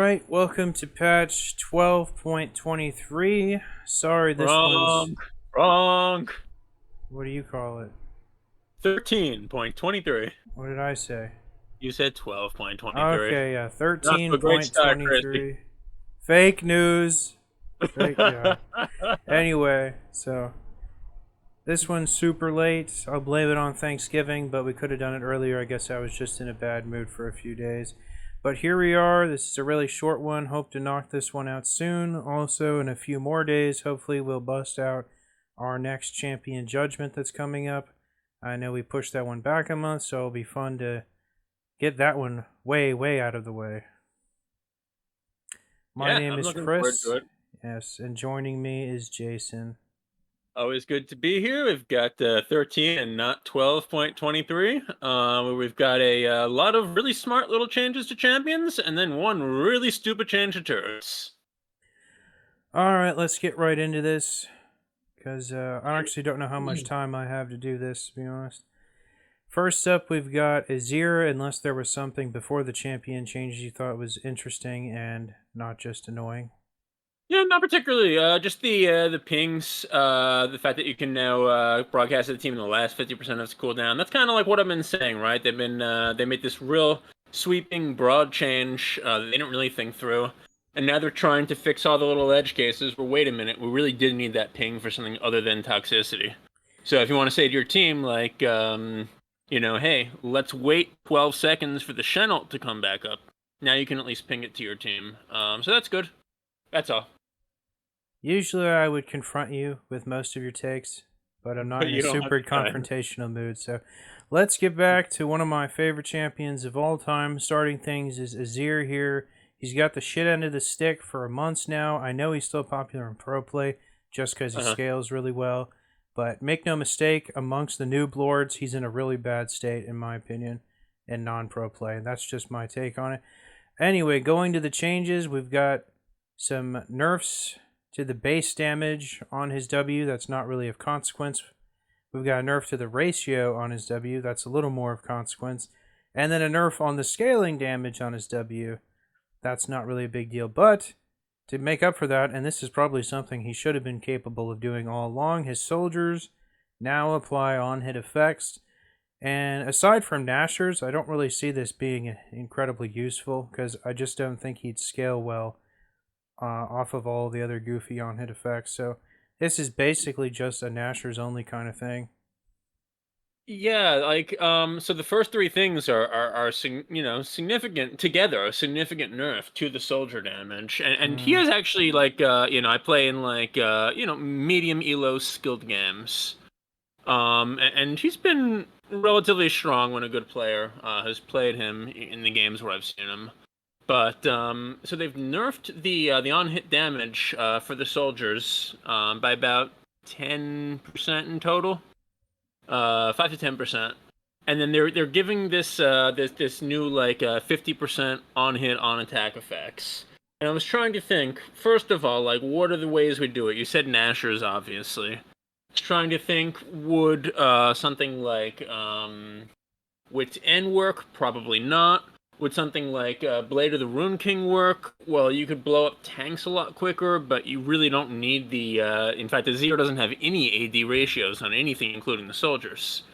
Alright, welcome to patch 12.23. Sorry, this one's. Wrong. Wrong. What do you call it? 13.23. What did I say? You said 12.23. Okay, yeah, Not a great start, Christy. 13.23. Fake news. Fake, yeah. Anyway, so. This one's super late. I'll blame it on Thanksgiving, but we could have done it earlier. I guess I was just in a bad mood for a few days. But here we are. This is a really short one. Hope to knock this one out soon. Also, in a few more days, hopefully we'll bust out our next Champion Judgment that's coming up. I know we pushed that one back a month, so it'll be fun to get that one way out of the way. My name I'm is looking forward Chris. to it. Yes, and joining me is Jason. Always good to be here. We've got 13 and not 12.23. We've got a lot of really smart little changes to champions, and then one really stupid change to turrets. Alright, let's get right into this. Because I actually don't know how much time I have to do this, to be honest. First up, we've got Azir, unless there was something before the champion changes you thought was interesting and not just annoying. Yeah, not particularly. Just the pings, the fact that you can now broadcast to the team in the last 50% of its cooldown. That's kind of like what I've been saying, right? They made this real sweeping, broad change that they didn't really think through, and now they're trying to fix all the little edge cases. Where wait a minute, we really did need that ping for something other than toxicity. So if you want to say to your team, like, hey, let's wait 12 seconds for the Shen ult to come back up. Now you can at least ping it to your team. So that's good. That's all. Usually I would confront you with most of your takes, but I'm not But in you a don't have super time. confrontational mood. So let's get back to one of my favorite champions of all time. Starting things is Azir here. He's got the shit end of the stick for months now. I know he's still popular in pro play just because he scales really well. But make no mistake, amongst the noob lords, he's in a really bad state, in my opinion, in non-pro play. That's just my take on it. Anyway, going to the changes, we've got some nerfs to the base damage on his W. That's not really of consequence. We've got a nerf to the ratio on his W. That's a little more of consequence. And then a nerf on the scaling damage on his W. That's not really a big deal. But to make up for that, and this is probably something he should have been capable of doing all along, his soldiers now apply on-hit effects. And aside from Nashor's, I don't really see this being incredibly useful because I just don't think he'd scale well off of all the other goofy on-hit effects. So this is basically just a Nashor's only kind of thing. Yeah, like so the first three things are significant together, a significant nerf to the soldier damage, and he has actually like I play in like medium elo skilled games, and he's been relatively strong when a good player has played him in the games where I've seen him. But so they've nerfed the on hit damage for the soldiers by about 10% in total. 5 to 10%, and then they're giving this new like 50% on hit on attack effects. And I was trying to think, first of all, like what are the ways we do it? You said Nashor's, obviously. I was trying to think, would something like Wit's End work? Probably not. Would something like Blade of the Rune King work? Well, you could blow up tanks a lot quicker, but you really don't need the... in fact, the Zero doesn't have any AD ratios on anything, including the soldiers.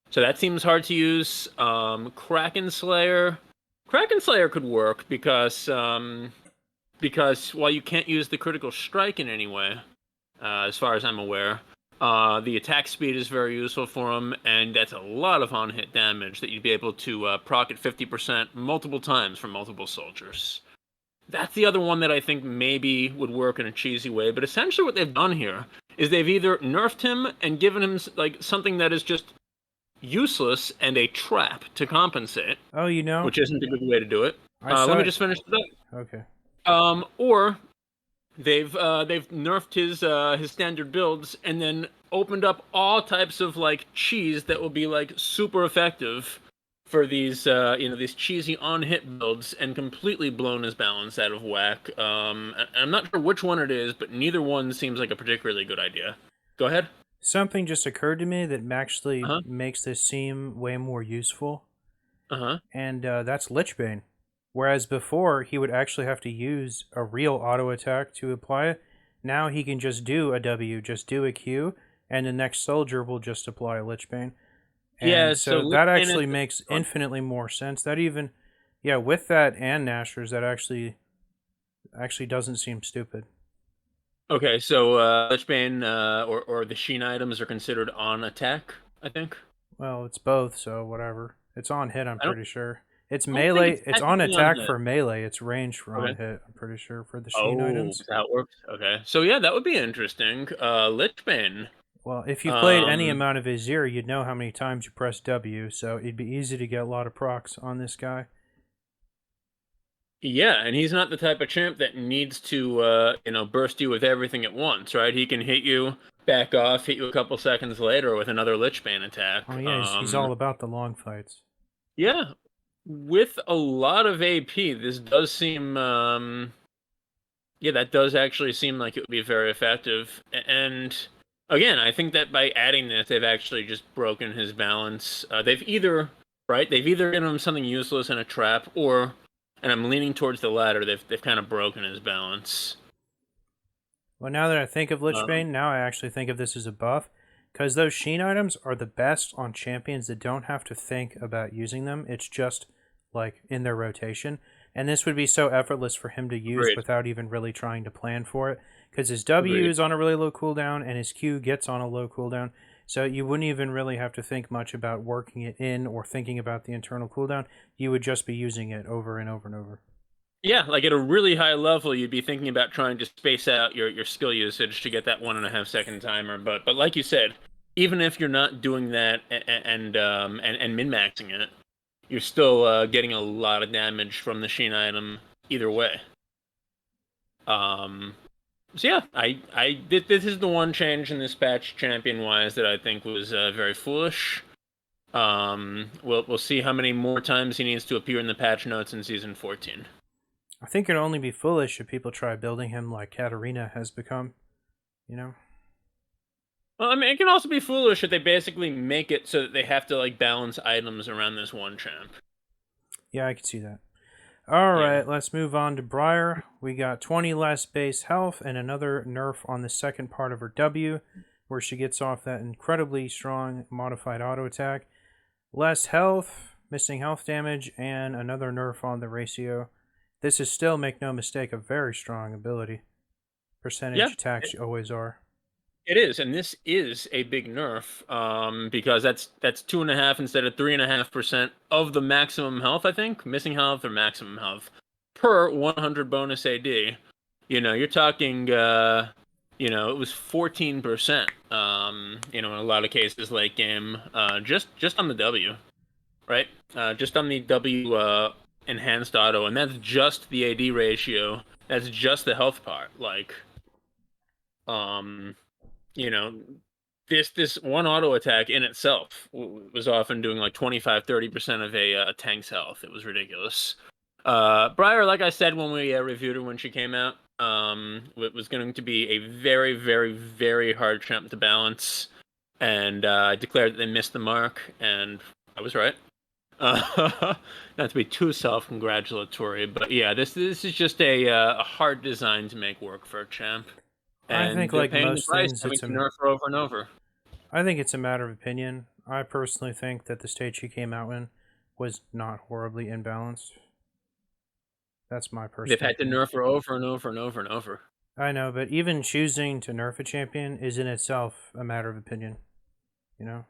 So that seems hard to use. Kraken Slayer... Kraken Slayer could work because while you can't use the critical strike in any way, as far as I'm aware, the attack speed is very useful for him, and that's a lot of on-hit damage that you'd be able to proc at 50% multiple times from multiple soldiers. That's the other one that I think maybe would work in a cheesy way, but essentially what they've done here is they've either nerfed him and given him like something that is just useless and a trap to compensate. Oh, which isn't a good way to do it. Let me just finish it up. Okay. Or they've nerfed his standard builds and then opened up all types of like cheese that will be like super effective for these these cheesy on hit builds and completely blown his balance out of whack. I'm not sure which one it is, but neither one seems like a particularly good idea. Go ahead. Something just occurred to me that actually Uh-huh. makes this seem way more useful, Uh-huh. and that's Lichbane. Whereas before, he would actually have to use a real auto attack to apply it. Now he can just do a W, just do a Q, and the next soldier will just apply a Lich Bane. Yeah, And so so that Lichbane actually is makes infinitely more sense. That even, yeah, with that and Nashor's, that actually doesn't seem stupid. okay. So Lichbane or the Sheen items are considered on attack, I think. Well, it's both, so whatever. It's on hit, I'm I don't pretty sure. It's I don't think it's melee. It's on technically on attack hit. for melee. It's range for on Okay. hit. I'm pretty sure for the Sheen Oh, items. that works. Okay. So yeah, that would be interesting. Lichbane. Well, if you've played any Um, amount of Azir, you'd know how many times you press W, so it'd be easy to get a lot of procs on this guy. yeah, and he's not the type of champ that needs to burst you with everything at once, right? He can hit you, back off, hit you a couple seconds later with another Lichbane attack. Oh yeah, he's all about the long fights. Yeah, with a lot of AP, this does seem yeah, that does actually seem like it would be very effective. And again, I think that by adding this, they've actually just broken his balance. They've either given him something useless in a trap, or, and I'm leaning towards the latter, they've kind of broken his balance. Well, now that I think of Lich Um, Bane, now I actually think of this as a buff, because those Sheen items are the best on champions that don't have to think about using them. It's just like in their rotation, and this would be so effortless for him to use Agreed. without even really trying to plan for it. Because his W Agreed. is on a really low cooldown, and his Q gets on a low cooldown, so you wouldn't even really have to think much about working it in or thinking about the internal cooldown. You would just be using it over and over and over. Yeah, like at a really high level, you'd be thinking about trying to space out your skill usage to get that 1.5 second timer. But like you said, even if you're not doing that and min maxing it, you're still getting a lot of damage from the Sheen item either way. So yeah, this is the one change in this patch champion wise that I think was very foolish. We'll see how many more times he needs to appear in the patch notes in season 14. I think it'd only be foolish if people try building him like Katarina has become, you know? Well, I mean, it can also be foolish if they basically make it so that they have to like balance items around this one champ. Yeah, I can see that. All Yeah. right, let's move on to Briar. We got 20 less base health and another nerf on the second part of her W, where she gets off that incredibly strong modified auto attack. Less health, missing health damage, and another nerf on the ratio. This is still, make no mistake, a very strong ability. Yeah, Percentage attacks always are. it is, and this is a big nerf, because that's 2.5 instead of 3.5% of the maximum health. I think missing health or maximum health per 100 bonus AD. You're talking, it was 14%. In a lot of cases, late game, just on the W, right? Just on the W enhanced auto, and that's just the AD ratio. That's just the health part. Like, um, you know, this one auto attack in itself was often doing like 25-30% of a tank's health. It was ridiculous. Briar, like I said when we reviewed her when she came out, it was going to be a very, very, very hard champ to balance, and I declared that they missed the mark, and I was right. Not to be too self-congratulatory, but yeah, this is just a hard design to make work for a champ, I and think, they're like paying the most price, things, having to nerf her over and over. I think it's a matter of opinion. I personally think that the stage she came out in was not horribly imbalanced. That's my They've personal had to opinion. nerf her over and over and over and over. I know, but even choosing to nerf a champion is in itself a matter of opinion. You know,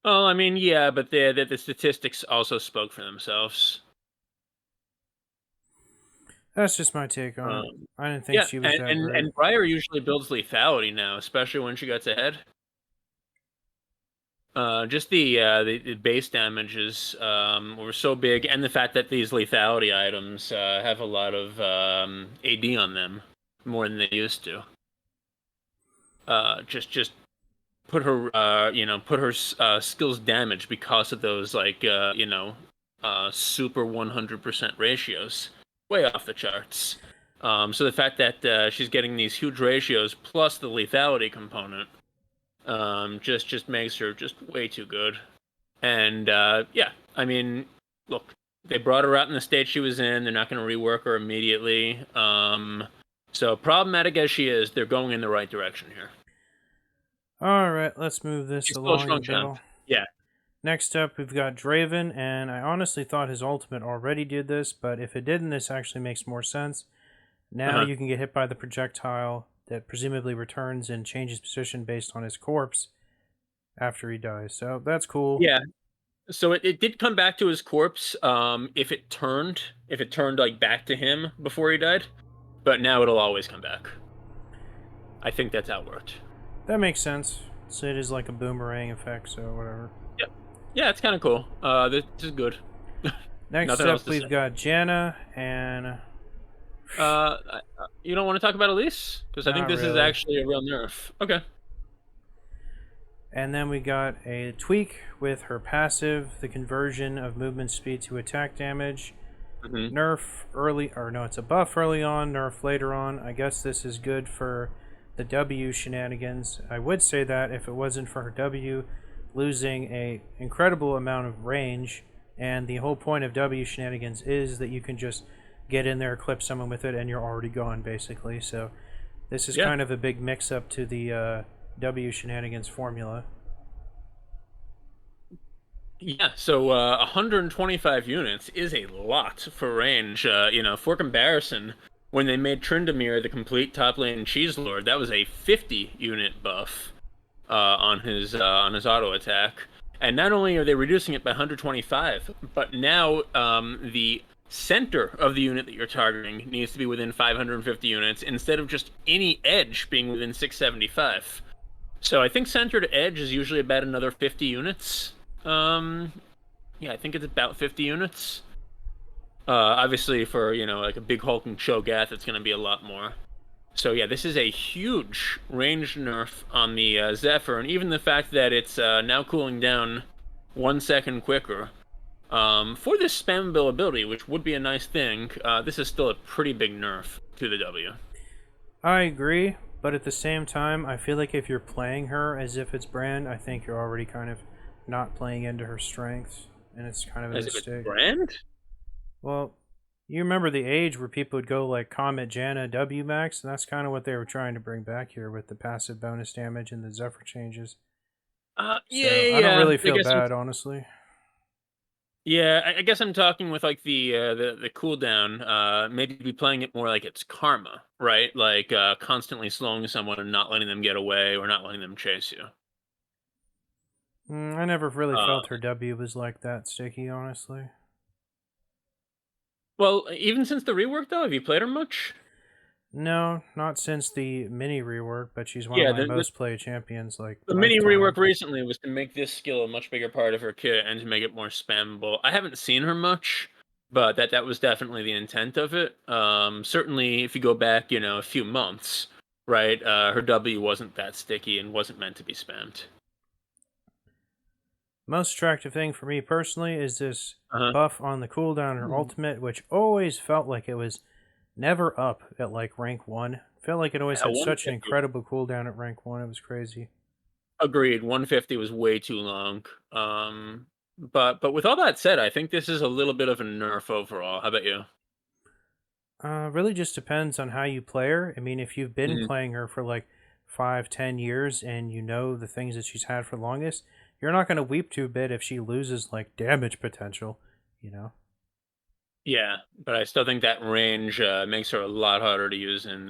Well, I mean, yeah, but the statistics also spoke for themselves. that's just my take on it. Um, I didn't think yeah, she was and, that and great. and Briar usually builds lethality now, especially when she gets ahead. Just the base damages were so big, and the fact that these lethality items have a lot of AD on them more than they used to. Just put her skills damage because of those super 100% ratios, way off the charts. So the fact that she's getting these huge ratios plus the lethality component just makes her just way too good. And yeah, I mean, look, They brought her out in the state she was in. They're not going to rework her immediately. So problematic as she is, they're going in the right direction here. All right, let's move this She's still a along a strong champ. little. Yeah. Next up, we've got Draven, and I honestly thought his ultimate already did this, but if it didn't, this actually makes more sense. Now you can get hit by the projectile that presumably returns and changes position based on his corpse after he dies. So that's cool. Yeah. So it did come back to his corpse if it turned like back to him before he died, but now it'll always come back. I think that's how it worked. That makes sense. So it is like a boomerang effect, so whatever. Yep. Yeah, it's kind of cool. This is good. Next up, we've got Janna, and you don't want to talk about Elise? Because I think this is actually a real nerf. Okay. And then we got a tweak with her passive, the conversion of movement speed to attack damage. Nerf early, or no, it's a buff early on, nerf later on. I guess this is good for the W shenanigans. I would say that if it wasn't for her W losing a incredible amount of range, and the whole point of W shenanigans is that you can just get in there, clip someone with it, and you're already gone, basically. So this is kind of a big mix-up to the W shenanigans formula. Yeah, so 125 units is a lot for range. For comparison, when they made Tryndamere the complete top lane cheese lord, that was a 50 unit buff on his auto attack. And not only are they reducing it by 125, but now the center of the unit that you're targeting needs to be within 550 units instead of just any edge being within 675. So I think center to edge is usually about another 50 units. I think it's about 50 units. Obviously for, like a big hulking Cho'Gath, it's going to be a lot more. So yeah, this is a huge range nerf on the Zephyr, and even the fact that it's now cooling down 1 second quicker. For this spammable ability, which would be a nice thing, this is still a pretty big nerf to the W. I agree, but at the same time, I feel like if you're playing her as if it's Brand, I think you're already kind of not playing into her strengths, and it's kind of a mistake. As if it's Brand? Well, you remember the age where people would go like Comet, Janna, W max, and that's kind of what they were trying to bring back here with the passive bonus damage and the Zephyr changes. I don't really feel bad, honestly. Yeah, I guess I'm talking with like the cooldown. Maybe be playing it more like it's karma, right? Like constantly slowing someone and not letting them get away or not letting them chase you. I never really felt her W was like that sticky, honestly. Well, even since the rework, though, have you played her much? No, not since the mini rework, but she's one of my most played champions. Like the mini rework recently was to make this skill a much bigger part of her kit and to make it more spammable. I haven't seen her much, but that was definitely the intent of it. Certainly, if you go back, a few months, right, her W wasn't that sticky and wasn't meant to be spammed. Most attractive thing for me personally is this buff on the cooldown, her ultimate, which always felt like it was never up at like rank 1. Felt like it always had such an incredible cooldown at rank 1. It was crazy. Agreed. 150 was way too long. But with all that said, I think this is a little bit of a nerf overall. How about you? Really just depends on how you play her. I mean, if you've been playing her for like 5-10 years and you know the things that she's had for longest, you're not going to weep too bit if she loses like damage potential, Yeah, but I still think that range makes her a lot harder to use in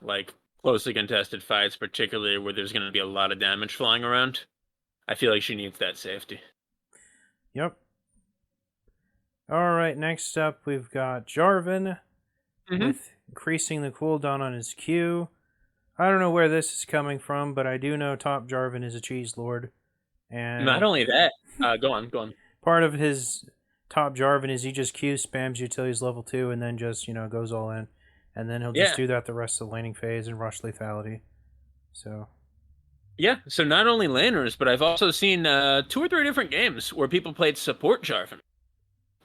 like closely contested fights, particularly where there's going to be a lot of damage flying around. I feel like she needs that safety. Yep. All right, next up we've got Jarvan with increasing the cooldown on his Q. I don't know where this is coming from, but I do know top Jarvan is a cheese lord. And not only that, go on. Part of his top Jarvan is he just Q spams you till he's level 2 and then just, goes all in. And then he'll just do that the rest of the laning phase and rush lethality. So yeah, so not only laners, but I've also seen 2 or 3 different games where people played support Jarvan.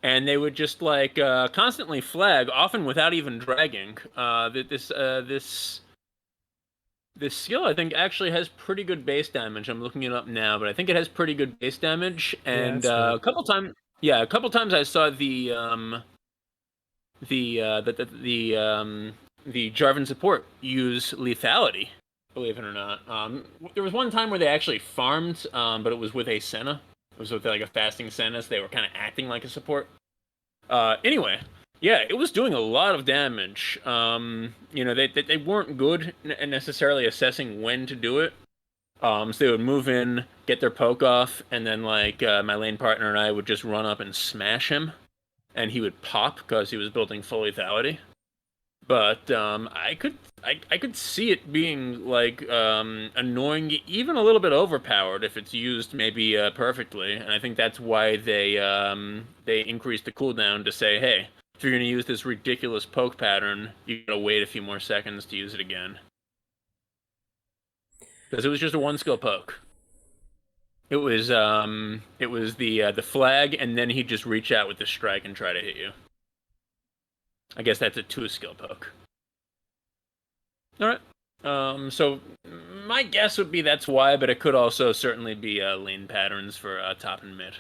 And they would just like constantly flag, often without even dragging, that This skill, I think, actually has pretty good base damage. I'm looking it up now, but I think it has pretty good base damage. Yeah, And that's good. a couple times I saw the Jarvan support use lethality. Believe it or not, there was one time where they actually farmed, but it was with a Senna. It was with like a fasting Senna, so they were kind of acting like a support. Anyway, yeah, it was doing a lot of damage. They weren't good necessarily assessing when to do it. So they would move in, get their poke off, and then my lane partner and I would just run up and smash him, and he would pop because he was building full lethality. But I could see it being annoying, even a little bit overpowered if it's used maybe perfectly. And I think that's why they increased the cooldown to say, hey, if you're gonna use this ridiculous poke pattern, you gotta wait a few more seconds to use it again. Because it was just a one skill poke. It was the flag, and then he'd just reach out with the strike and try to hit you. I guess that's a 2 skill poke. All right. So my guess would be that's why, but it could also certainly be lane patterns for top and mid.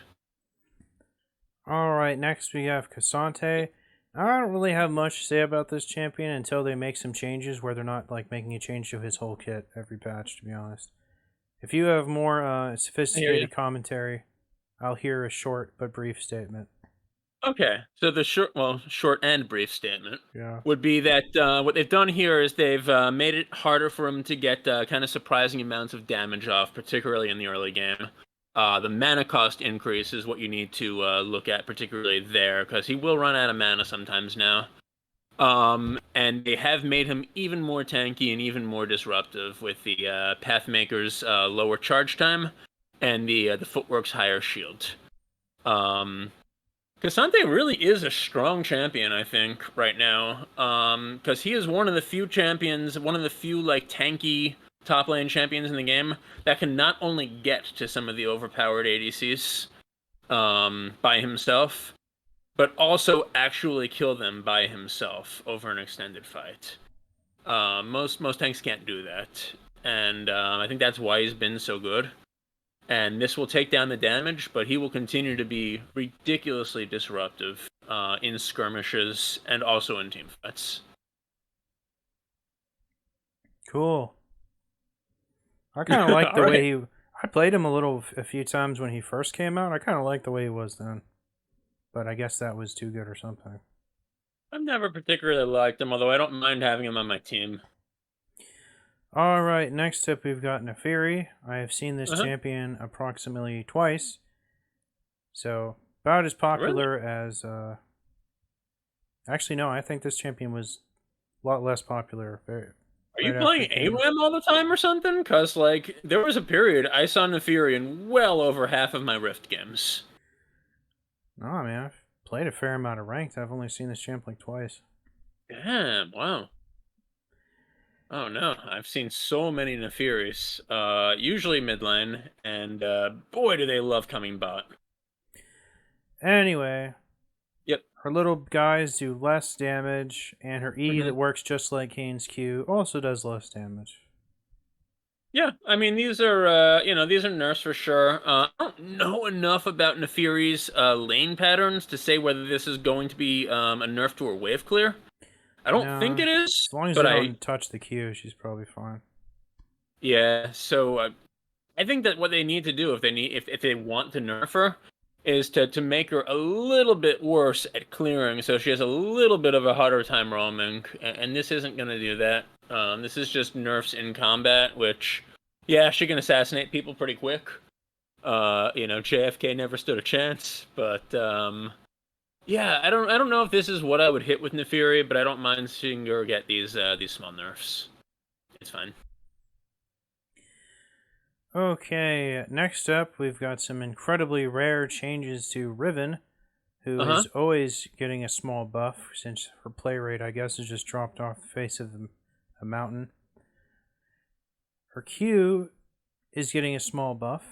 All right, next we have Cassante. I don't really have much to say about this champion until they make some changes where they're not like making a change to his whole kit every patch, to be honest. If you have more sophisticated commentary, I'll hear a short but brief statement. Okay, so the short and brief statement Yeah. would be that what they've done here is they've made it harder for him to get kind of surprising amounts of damage off, particularly in the early game. The mana cost increase is what you need to look at, particularly there, because he will run out of mana sometimes now. And they have made him even more tanky and even more disruptive with the Pathmaker's lower charge time and the Footwork's higher shield. Cassante really is a strong champion, I think, right now. Because he is one of the few champions, one of the few tanky top lane champions in the game that can not only get to some of the overpowered ADCs by himself, but also actually kill them by himself over an extended fight. Most tanks can't do that, and I think that's why he's been so good. And this will take down the damage, but he will continue to be ridiculously disruptive in skirmishes and also in team fights. Cool. I kind of like the All way he. I played him a few times when he first came out. I kind of like the way he was then, but I guess that was too good or something. I've never particularly liked him, although I don't mind having him on my team. All right, next up we've got Nefiri. I have seen this Uh-huh. champion approximately twice, so about as popular as. Actually, no, I think this champion was a lot less popular. Are you Right after playing it came out. ARAM all the time or something? Because, there was a period I saw Nefiri in well over half of my Rift games. No, man, I've played a fair amount of ranked. I've only seen this champ like twice. Damn, wow. Oh no, I've seen so many Nefiris, usually mid lane, and boy do they love coming bot. Anyway, Yep. her little guys do less damage, and her E that works just like Kane's Q also does less damage. Yeah, I mean these are these are nerfs for sure. I don't know enough about Nefiri's lane patterns to say whether this is going to be a nerf to her wave clear. I don't think No, it is, as long as but they don't touch the Q, she's probably fine. yeah. So I think that what they need to do if they want to nerf her is to make her a little bit worse at clearing, so she has a little bit of a harder time roaming. And this isn't going to do that. This is just nerfs in combat, which yeah, she can assassinate people pretty quick. JFK never stood a chance, but yeah, I don't know if this is what I would hit with Nefiri, but I don't mind seeing her get these small nerfs. It's fine. Okay, next up, we've got some incredibly rare changes to Riven, who is always getting a small buff since her play rate, I guess, has just dropped off the face of the mountain. Her Q is getting a small buff,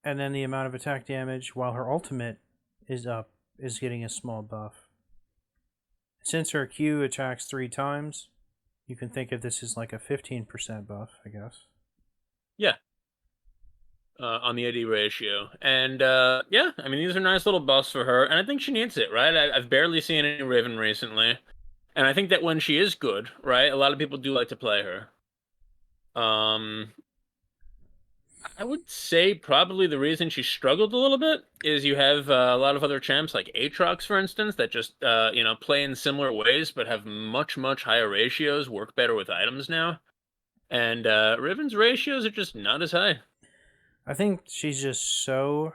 and then the amount of attack damage while her ultimate is up is getting a small buff. Since her Q attacks 3 times, You can think of this as like a 15% buff, I guess. Yeah, on the AD ratio. And yeah, I mean, these are nice little buffs for her, and I think she needs it, right? I've barely seen any Riven recently, and I think that when she is good, right, a lot of people do like to play her. Um, I would say probably the reason she struggled a little bit is you have a lot of other champs like Aatrox, for instance, that just play in similar ways but have much higher ratios, work better with items now, and Riven's ratios are just not as high. I think she's just so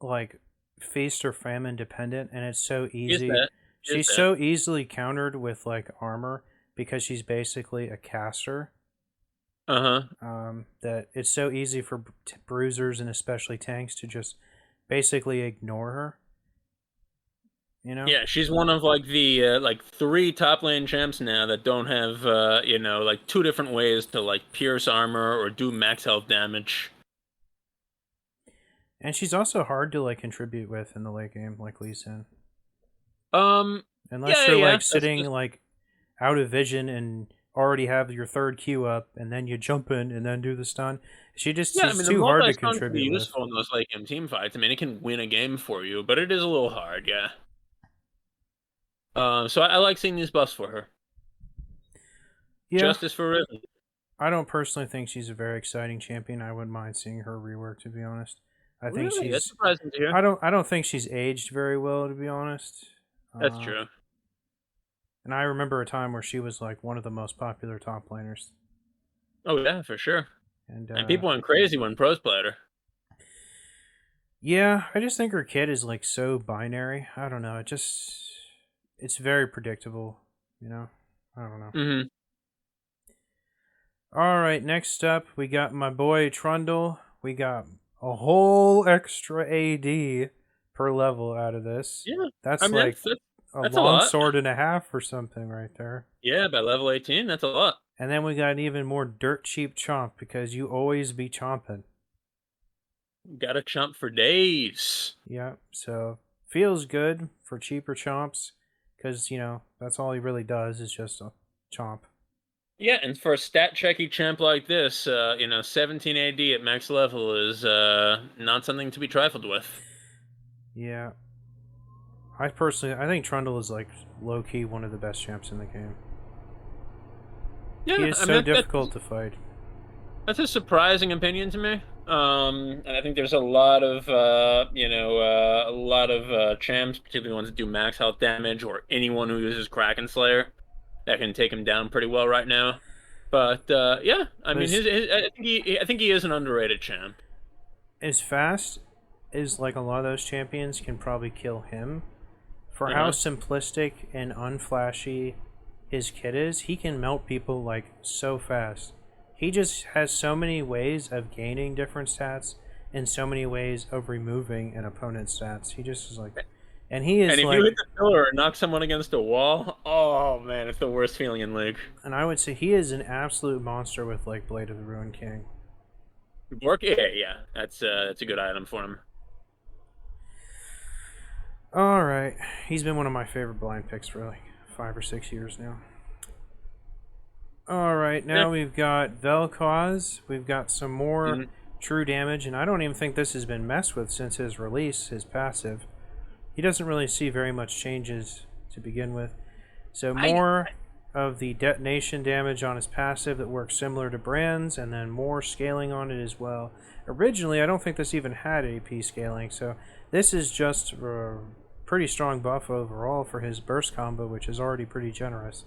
like feast or famine dependent, and it's so Is easy. that? Is She's that? so easily countered with like armor because she's basically a caster. Uh huh. That it's so easy for bruisers and especially tanks to just basically ignore her. You know? Yeah, she's one of like the like three top lane champs now that don't have like two different ways to like pierce armor or do max health damage. And she's also hard to like contribute with in the late game, like Lee Sin. Um, Unless yeah, you're yeah, yeah. like That's sitting just like out of vision and already have your third Q up, and then you jump in and then do the stun. yeah. I She's mean, the too hard to multi-stun can be contribute with. useful in those late game team fights. I mean, it can win a game for you, but it is a little hard, yeah. So I like seeing these buffs for her. Yeah, Justice for Riven. I don't personally think she's a very exciting champion. I wouldn't mind seeing her rework, to be honest. I think Really? That's she's. surprising to hear. I don't think she's aged very well, to be honest. That's Uh, true. and I remember a time where she was like one of the most popular top laners. Oh yeah, for sure. And And people went crazy when pros played her. yeah, I just think her kit is like so binary. I don't know. It's very predictable. You know, I don't know. Mm-hmm. All right, next up we got my boy Trundle. We got a whole extra AD per level out of this. Yeah. I That's mean, like a that's a long lot. sword and a half or something right there. Yeah, by level 18, that's a lot. And then we got even more dirt cheap chomp because you always be chomping. Gotta chump for days. Yeah, so feels good for cheaper chomps because that's all he really does is just a chomp. Yeah, and for a stat checky champ like this, 17 AD at max level is not something to be trifled with. Yeah, I think Trundle is like low key one of the best champs in the game. He Yeah, is I so mean difficult to fight. that's a surprising opinion to me. And I think there's a lot of champs, particularly ones that do max health damage, or anyone who uses Kraken Slayer, that can take him down pretty well right now. But yeah, I But mean, I think he is an underrated champ. as fast as like a lot of those champions can probably kill him, for how Uh-huh. simplistic and unflashy his kit is, he can melt people like so fast. He just has so many ways of gaining different stats and so many ways of removing an opponent's stats. He just is like, and he And is if you like, hit the pillar or knock someone against a wall, oh man, it's the worst feeling in League. and I would say he is an absolute monster with like Blade of the Ruined King. Work, yeah, yeah, that's a good item for him. All right, he's been one of my favorite blind picks for like 5 or 6 years now. All right, Yeah. now we've got Vel'Koz. We've got some more Mhm. true damage, and I don't even think this has been messed with since his release, his passive. He doesn't really see very much changes to begin with. So more of the detonation damage on his passive that works similar to Brand's, and then more scaling on it as well. Originally, I don't think this even had AP scaling, so this is just a pretty strong buff overall for his burst combo, which is already pretty generous.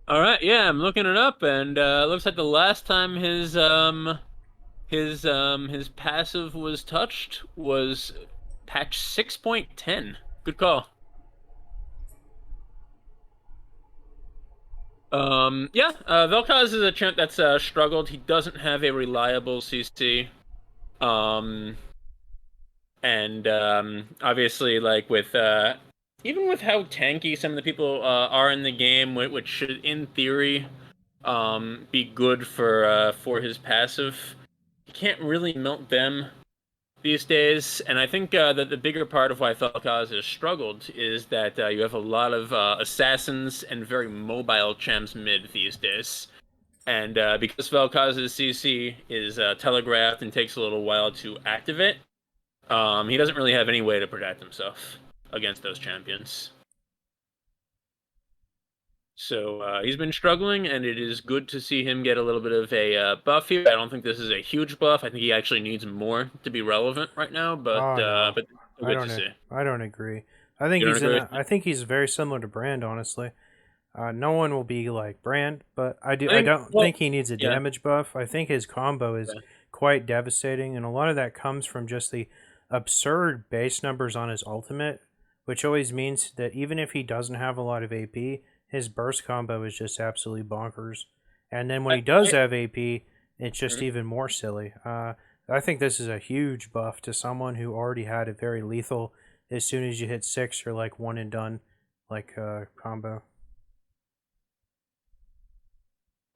All right, yeah, I'm looking it up, and it looks like the last time his passive was touched was patch 6.10. Good call. Yeah, Vel'Koz is a champ that's struggled. He doesn't have a reliable CC. Um, and obviously, like with even with how tanky some of the people are in the game, which should, in theory, be good for his passive, you can't really melt them. these days, and I think that the bigger part of why Vel'Koz has struggled is that you have a lot of assassins and very mobile champs mid these days. And because Vel'Koz's CC is telegraphed and takes a little while to activate, he doesn't really have any way to protect himself against those champions. So he's been struggling, and it is good to see him get a little bit of a buff here. I don't think this is a huge buff. I think he actually needs more to be relevant right now, but Oh no, but good to see. I don't agree. I think You don't he's agree? I think he's very similar to Brand, honestly. No one will be like Brand, but I I don't well, think he needs a yeah. damage buff. I think his combo is Okay. quite devastating, and a lot of that comes from just the absurd base numbers on his ultimate, which always means that even if he doesn't have a lot of AP, his burst combo is just absolutely bonkers. And then when he does have AP, it's just Mhm. even more silly. I think this is a huge buff to someone who already had a very lethal. As soon as you hit 6, you're like one and done, like combo.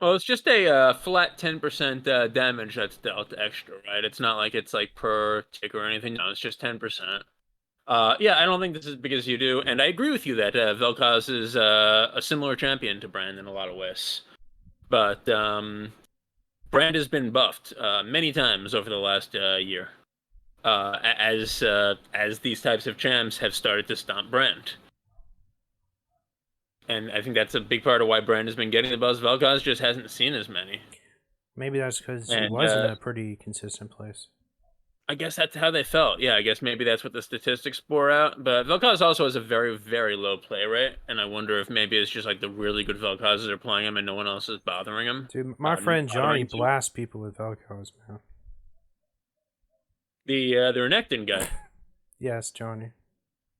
Well, it's just a flat 10% damage that's dealt extra, right? It's not like it's like per tick or anything. No, it's just 10%. Yeah, I don't think this is because you do, and I agree with you that Vel'Koz is a similar champion to Brand in a lot of ways. But Brand has been buffed many times over the last year, as these types of champs have started to stomp Brand. And I think that's a big part of why Brand has been getting the buzz. Vel'Koz just hasn't seen as many. Maybe that's because he And was in a pretty consistent place. I guess that's how they felt. Yeah, I guess maybe that's what the statistics bore out. But Vel'Koz also has a very, very low play rate, and I wonder if maybe it's just like the really good Vel'Kozes are playing him and no one else is bothering him. Dude, my friend Johnny Bothering to blasts people with Velcros, man. the Renekton guy. Yes, Johnny.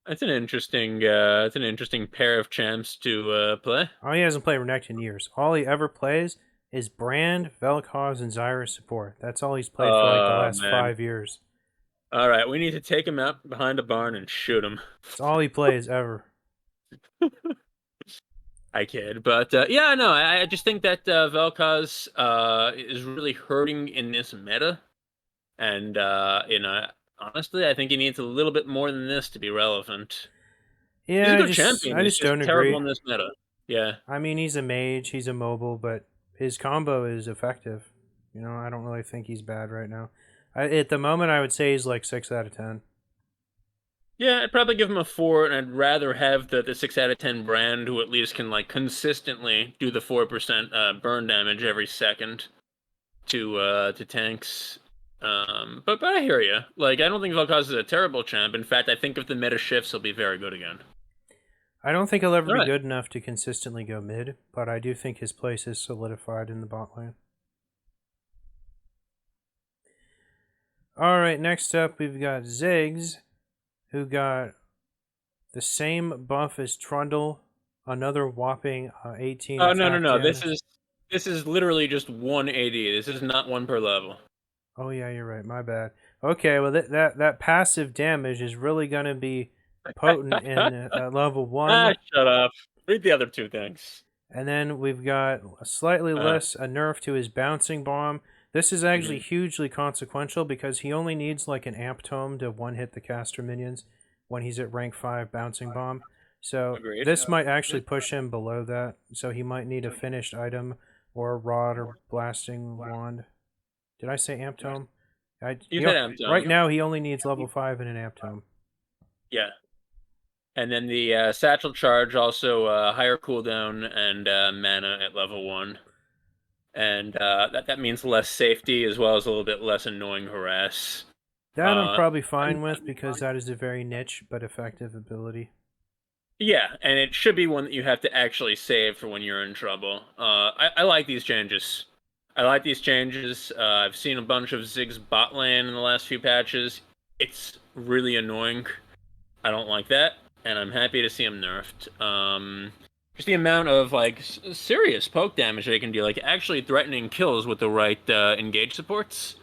That's an interesting pair of champs to play. Oh, he hasn't played Renekton in years. All he ever plays is Brand, Vel'Koz, and Zyra support. That's all he's played for like the Oh last man! 5 years. All right, we need to take him out behind a barn and shoot him. It's all he plays ever. I kid, but yeah, no, I just think that Vel'Koz is really hurting in this meta. And honestly, I think he needs a little bit more than this to be relevant. He's Yeah, a good champion. I He's just just don't terrible agree. in this meta. Yeah. I mean, he's a mage, he's a mobile, but his combo is effective. You know, I don't really think he's bad right now. At the moment, I would say he's like 6 out of 10. Yeah, I'd probably give him a 4, and I'd rather have the 6 out of 10 Brand who at least can like consistently do the 4% burn damage every second to tanks. But I hear you. Like, I don't think Vel'Koz is a terrible champ. In fact, I think if the meta shifts, he'll be very good again. I don't think he'll ever All be right. good enough to consistently go mid, but I do think his place is solidified in the bot lane. All right, next up we've got Ziggs, who got the same buff as Trundle, another whopping 18 Oh attack no! damage. This is literally just 180. This is not one per level. Oh yeah, you're right. My bad. Okay, well that passive damage is really gonna be potent in at level Ah, 1. shut up. Read the other two things. And then we've got a slightly less a nerf to his bouncing bomb. This is actually hugely consequential because he only needs like an amp tome to one hit the caster minions when he's at rank 5 bouncing bomb. So Agreed. this might actually push him below that. So he might need a finished item or a rod or blasting wand. Did I say amp tome? You said amp tome. Right now he only needs level 5 and an amp tome. Yeah. And then the satchel charge also higher cooldown and mana at level 1. And that means less safety as well as a little bit less annoying harass. That I'm Uh, probably fine with because that is a very niche but effective ability. Yeah, and it should be one that you have to actually save for when you're in trouble. I like these changes. I like these changes. I've seen a bunch of Ziggs bot lane in the last few patches. It's really annoying. I don't like that, and I'm happy to see him nerfed. Just the amount of like serious poke damage they can do, like actually threatening kills with the right engage supports,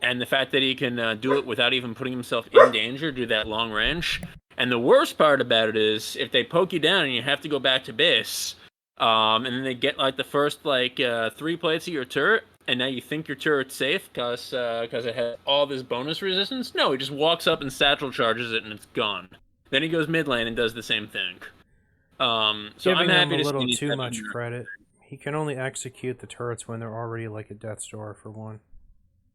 and the fact that he can do it without even putting himself in danger, do that long range. And the worst part about it is if they poke you down and you have to go back to base, and then they get like the first like 3 plates of your turret, and now you think your turret's safe because it has all this bonus resistance. No, he just walks up and satchel charges it, and it's gone. Then he goes mid lane and does the same thing. So I'm Giving him happy a to see little these too type much of- credit. He can only execute the turrets when they're already like a Death's Door for one.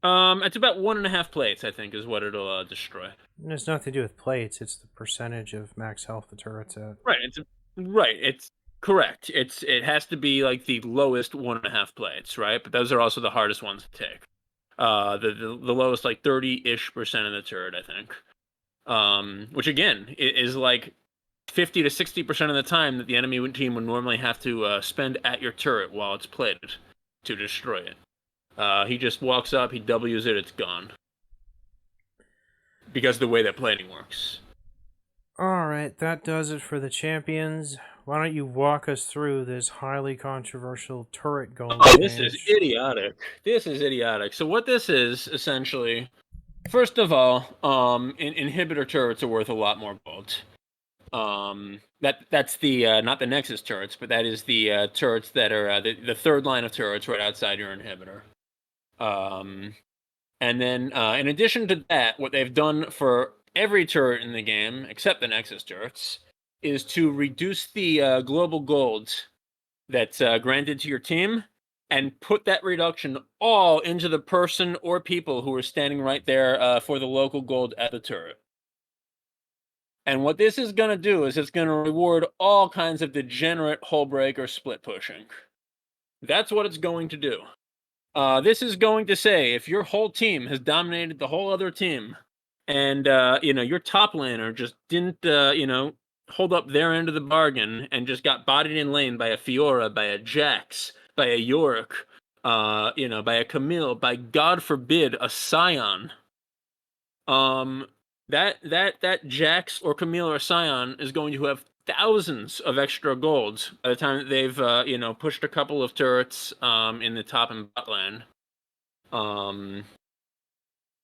It's about 1.5 plates, I think, is what it'll destroy. And it's nothing to do with plates. It's the percentage of max health the turret's at. Right. It's correct. It has to be like the lowest 1.5 plates, right? But those are also the hardest ones to take. The lowest like 30-ish% of the turret, I think. Which again is like 50 to 60% of the time that the enemy team would normally have to spend at your turret while it's plated to destroy it. He just walks up, he W's it, it's gone. Because of the way that plating works. Alright, that does it for the champions. Why don't you walk us through this highly controversial turret goal? Oh, this is idiotic. This is idiotic. So what this is, essentially, first of all, inhibitor turrets are worth a lot more gold. That's the not the Nexus turrets, but that is the turrets that are the third line of turrets right outside your inhibitor. And then in addition to that, what they've done for every turret in the game, except the Nexus turrets, is to reduce the global gold that's granted to your team and put that reduction all into the person or people who are standing right there for the local gold at the turret. And what this is going to do is it's going to reward all kinds of degenerate hull break or split pushing. That's what it's going to do. This is going to say if your whole team has dominated the whole other team and, your top laner just didn't, hold up their end of the bargain and just got bodied in lane by a Fiora, by a Jax, by a Yorick, by a Camille, by God forbid a Scion. That Jax or Camille or Scion is going to have thousands of extra golds by the time that they've pushed a couple of turrets in the top and bot lane.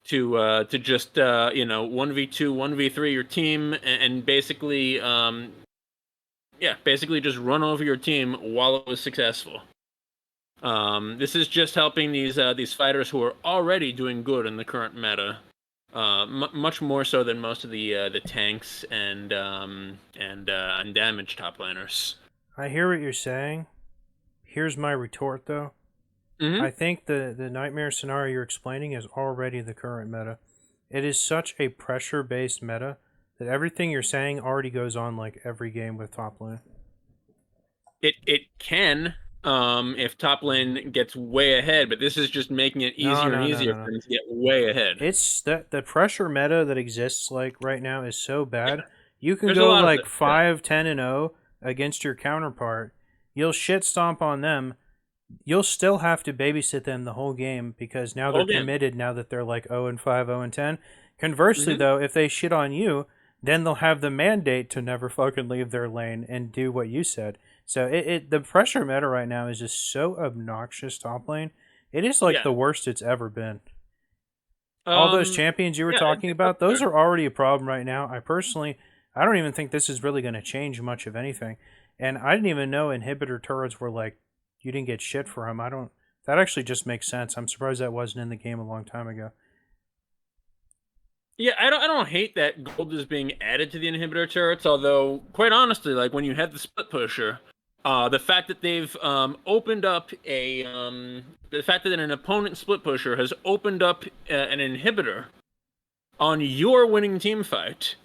To just 1v2, 1v3 your team and basically basically just run over your team while it was successful. This is just helping these fighters who are already doing good in the current meta. Much more so than most of the tanks and damage top laners. I hear what you're saying. Here's my retort, though. Mm-hmm. I think the nightmare scenario you're explaining is already the current meta. It is such a pressure-based meta that everything you're saying already goes on like every game with top lane. It can if top lane gets way ahead, but this is just making it easier and easier for them to get way ahead. It's that the pressure meta that exists like right now is so bad. Yeah. You can go like 5-10-0 against your counterpart. You'll shit stomp on them. You'll still have to babysit them the whole game because now they're committed now that they're like 0-5, 0-10. Conversely, though, if they shit on you, then they'll have the mandate to never fucking leave their lane and do what you said. So the pressure meta right now is just so obnoxious top lane. It is like the worst it's ever been. All those champions you were talking about, those are already a problem right now. I don't even think this is really going to change much of anything. And I didn't even know inhibitor turrets were like, you didn't get shit for them. That actually just makes sense. I'm surprised that wasn't in the game a long time ago. Yeah, I don't hate that gold is being added to the inhibitor turrets, although, quite honestly, like when you have the split pusher, the fact that they've opened up the fact that an opponent split pusher has opened up an inhibitor on your winning team fight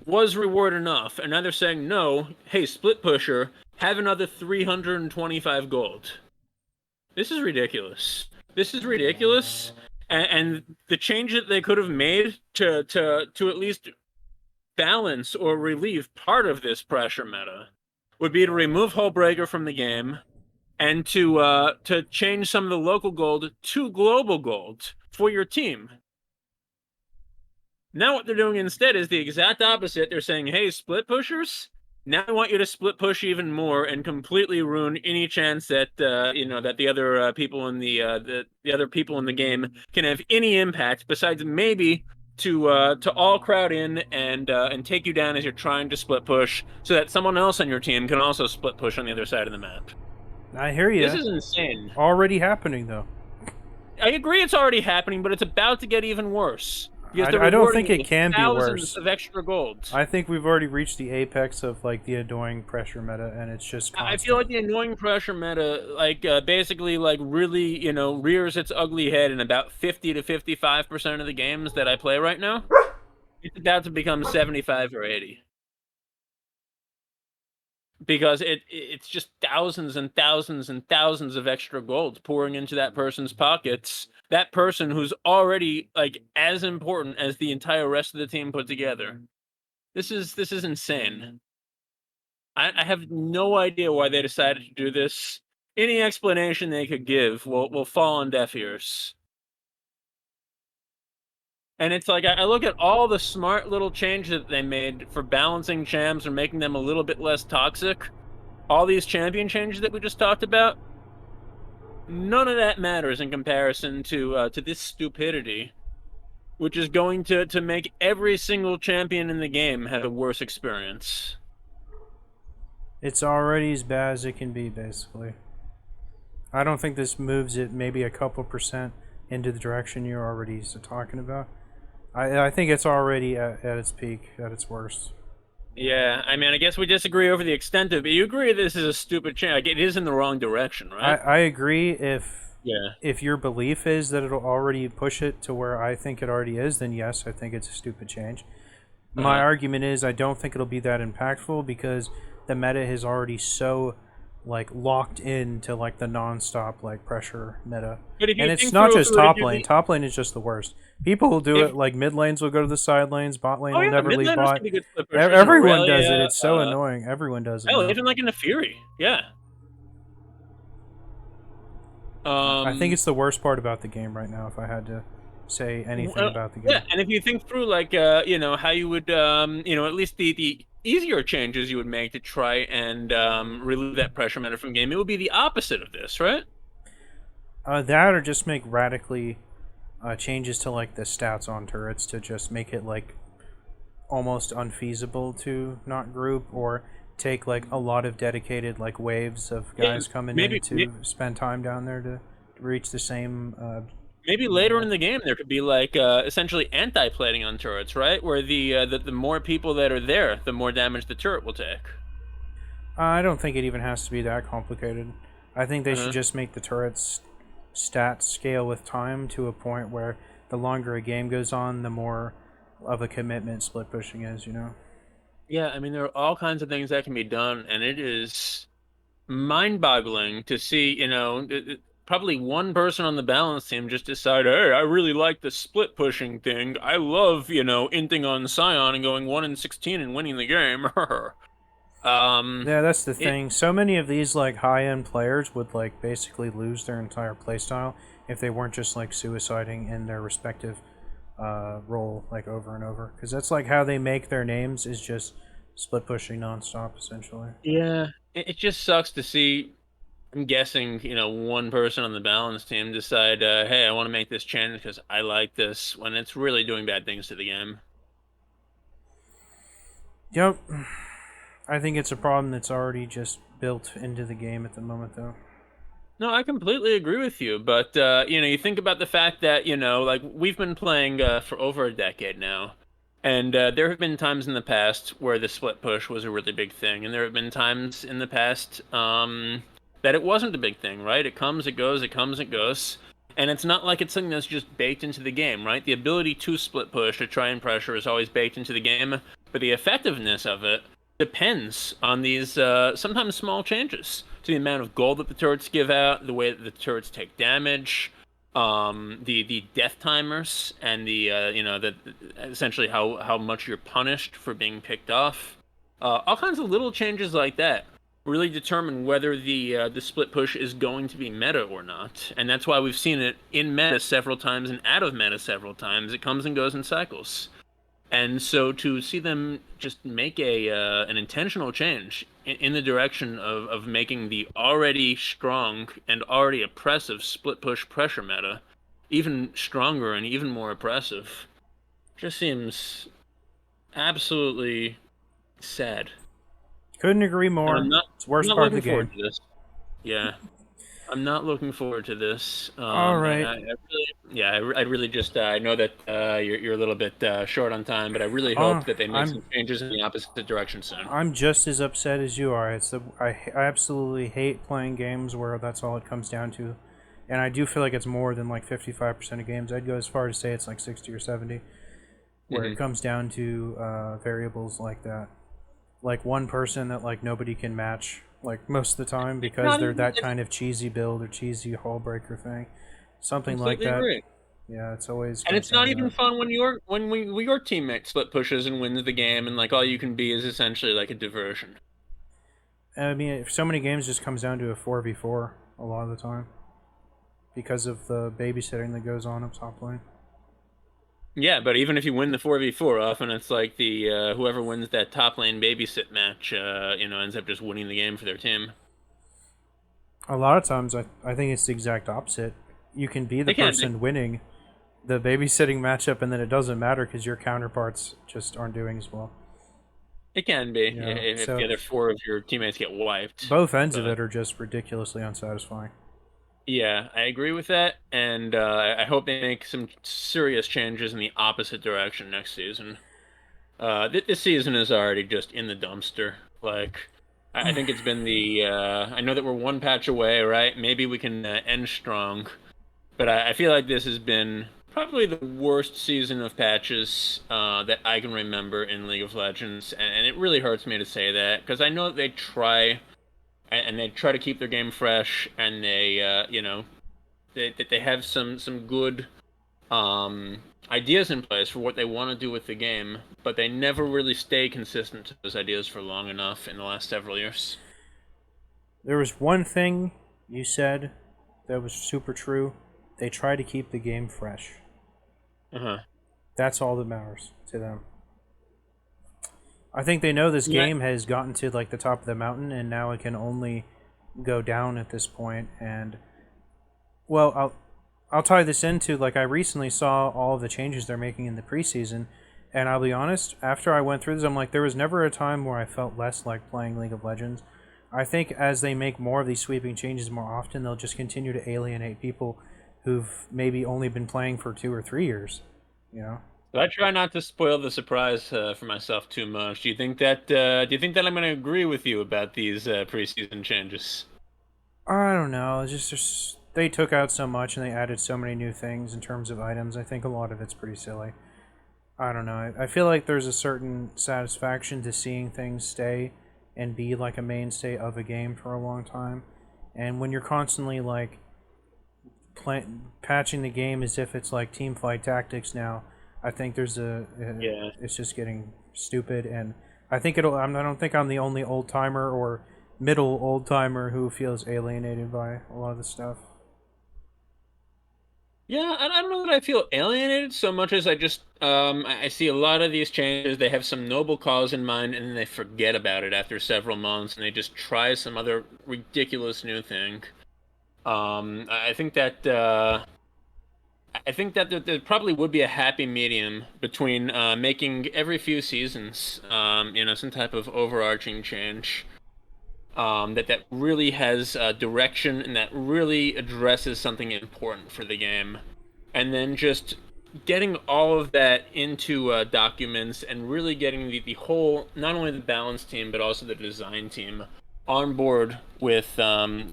was reward enough, and now they're saying, no, hey, split pusher, have another 325 gold. This is ridiculous. And the change that they could have made to at least balance or relieve part of this pressure meta would be to remove Hullbreaker from the game and to change some of the local gold to global gold for your team. Now what they're doing instead is the exact opposite. They're saying, hey, split pushers, now I want you to split push even more and completely ruin any chance that that the other people in the other people in the game can have any impact besides maybe to all crowd in and take you down as you're trying to split push, so that someone else on your team can also split push on the other side of the map. I hear you. This is insane. Already happening though. I agree it's already happening, but it's about to get even worse. Because they're I don't rewarding think you it with can be thousands worse. of extra golds. I think we've already reached the apex of like the annoying pressure meta, and it's just I feel constant. like the annoying pressure meta, like basically, like really, rears its ugly head in about 50 to 55% of the games that I play right now. It's about to become 75 or 80 because it's just thousands and thousands and thousands of extra gold pouring into that person's pockets. That person who's already like as important as the entire rest of the team put together. This is insane. I have no idea why they decided to do this. Any explanation they could give will fall on deaf ears. And it's like I look at all the smart little changes that they made for balancing champs or making them a little bit less toxic. All these champion changes that we just talked about. None of that matters in comparison to this stupidity, which is going to make every single champion in the game have a worse experience. It's already as bad as it can be, basically. I don't think this moves it maybe a couple percent into the direction you're already talking about. I think it's already at its peak, at its worst. Yeah, I mean, I guess we disagree over the extent of it. You agree this is a stupid change. Like, it is in the wrong direction, right? I agree Yeah. if your belief is that it'll already push it to where I think it already is, then yes, I think it's a stupid change. My argument is I don't think it'll be that impactful because the meta is already so like locked into like the non-stop like pressure meta. But if you And it's think not through just if we were to top do lane. the, Top lane is just the worst. People will do if it like mid lanes will go to the side lanes, bot lane oh will yeah, never mid leave laners bot. can be good split pushers. And Everyone does it. Aurelia, It's so annoying. Everyone does it hell, now. even like in the Fury, yeah. I think it's the worst part about the game right now if I had to say anything about the Yeah, game. and if you think through like how you would at least the easier changes you would make to try and relieve that pressure meta from game, it would be the opposite of this, right? That or just make radically changes to like the stats on turrets to just make it like almost unfeasible to not group, or take like a lot of dedicated like waves of Yeah, guys coming in maybe to spend time down there to reach the same maybe later in the game there could be like essentially anti-plating on turrets, right? Where the more people that are there, the more damage the turret will take. I don't think it even has to be that complicated. I think they should Uh-huh. just make the turrets stats scale with time to a point where the longer a game goes on, the more of a commitment split pushing is, you know? Yeah, I mean there are all kinds of things that can be done, and it is mind-boggling to see, probably one person on the balance team just decide, hey, I really like the split pushing thing. I love, inting on Scion and going 1-16 and winning the game. um, Yeah, that's the it, thing. So many of these like high-end players would like basically lose their entire playstyle if they weren't just like suiciding in their respective role like over and over. Because that's like how they make their names is just split pushing nonstop, essentially. yeah, it just sucks to see. I'm guessing, one person on the balance team decide, hey, I want to make this change because I like this, when it's really doing bad things to the game. Yep. I think it's a problem that's already just built into the game at the moment, though. No, I completely agree with you, but you think about the fact that like we've been playing for over a decade now, and there have been times in the past where the split push was a really big thing, and there have been times in the past that it wasn't a big thing. Right? It comes, it goes, it comes, it goes, and it's not like it's something that's just baked into the game. Right? The ability to split push, to try and pressure, is always baked into the game, but the effectiveness of it depends on these sometimes small changes to the amount of gold that the turrets give out, the way that the turrets take damage, the death timers, and the essentially how much you're punished for being picked off. All kinds of little changes like that really determine whether the split push is going to be meta or not, and that's why we've seen it in meta several times and out of meta several times. It comes and goes in cycles. And so to see them just make an intentional change in the direction of making the already strong and already oppressive split push pressure meta even stronger and even more oppressive just seems absolutely sad. Couldn't agree And more. It's the I'm worst not part of the looking game. forward to this. Yeah. I'm not looking forward to this. All And right. I really, yeah, I really just I know that you're a little bit short on time, but I really hope that they make I'm some changes in the opposite direction soon. I'm just as upset as you are. I absolutely hate playing games where that's all it comes down to, and I do feel like it's more than like 55% of games. I'd go as far as say it's like 60 or 70, where it Hmm. comes down to variables like that, like one person that like nobody can match like most of the time because Not they're even that kind of cheesy build or cheesy hull breaker thing, something like completely that. agree. Yeah, it's always And comes it's down not to even that. fun when your teammate split pushes and wins the game, and like all you can be is essentially like a diversion. I mean, so many games just comes down to a 4v4 a lot of the time because of the babysitting that goes on up top lane. Yeah, but even if you win the 4v4, often it's like the whoever wins that top lane babysit match, ends up just winning the game for their team. A lot of times, I think it's the exact opposite. You can be the It can be. person winning the babysitting matchup, and then it doesn't matter because your counterparts just aren't doing as well. It can be Yeah. if the So other four of your teammates get wiped. both ends of But it are just ridiculously unsatisfying. yeah, I agree with that, and I hope they make some serious changes in the opposite direction next season. This season is already just in the dumpster. Like, I think it's been the. I know that we're one patch away, right? Maybe we can end strong, but I feel like this has been probably the worst season of patches that I can remember in League of Legends, and it really hurts me to say that because I know that they try and they try to keep their game fresh, and they have some good ideas in place for what they want to do with the game, but they never really stay consistent to those ideas for long enough in the last several years. There was one thing you said that was super true. They try to keep the game fresh. Uh huh. That's all that matters to them. I think they know this Yeah. game has gotten to like the top of the mountain, and now it can only go down at this point. And well, I'll tie this into like I recently saw all of the changes they're making in the preseason, and I'll be honest. After I went through this, I'm like, there was never a time where I felt less like playing League of Legends. I think as they make more of these sweeping changes more often, they'll just continue to alienate people who've maybe only been playing for 2 or 3 years. You know. So I try not to spoil the surprise for myself too much. Do you think that I'm going to agree with you about these preseason changes? I don't know. It's just they took out so much and they added so many new things in terms of items. I think a lot of it's pretty silly. I don't know. I feel like there's a certain satisfaction to seeing things stay and be like a mainstay of a game for a long time. And when you're constantly like patching the game as if it's like team fight tactics now, I think Yeah. it's just getting stupid. And I think it'll. I don't think I'm the only old timer or middle old timer who feels alienated by a lot of this stuff. Yeah, I don't know that I feel alienated so much as I just I see a lot of these changes. They have some noble cause in mind, and then they forget about it after several months, and they just try some other ridiculous new thing. I think that there probably would be a happy medium between making every few seasons, some type of overarching change that really has direction and that really addresses something important for the game, and then just getting all of that into documents and really getting the whole, not only the balance team but also the design team on board with rowing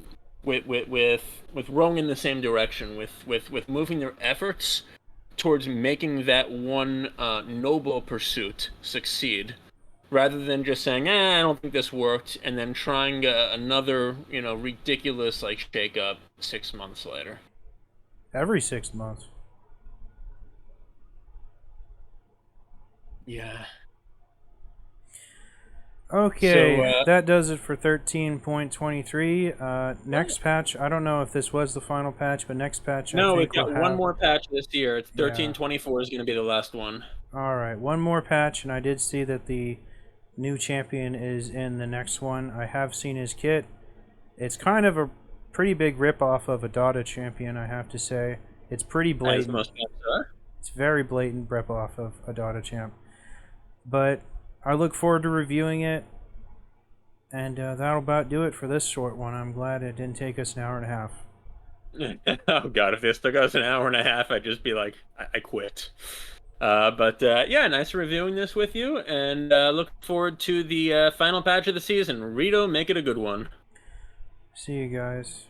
in the same direction, with moving their efforts towards making that one noble pursuit succeed, rather than just saying, I don't think this worked, and then trying another, ridiculous like shake up 6 months later. Every 6 months. Yeah. So, Okay, that does it for 13.23. Next patch, I don't know if this was the final patch, but next patch I no, we've think we'll got one have. more patch this year. It's Yeah. 1324 is going to be the last one. Alright, one more patch, and I did see that the new champion is in the next one. I have seen his kit. It's kind of a pretty big ripoff of a Dota champion, I have to say. It's pretty As blatant. most maps are. It's very blatant ripoff of a Dota champ. But I look forward to reviewing it, and that'll about do it for this short one. I'm glad it didn't take us an hour and a half. Oh god, if this took us an hour and a half, I'd just be like, I quit. Yeah, nice reviewing this with you, and look forward to the final patch of the season. Rito, make it a good one. See you guys.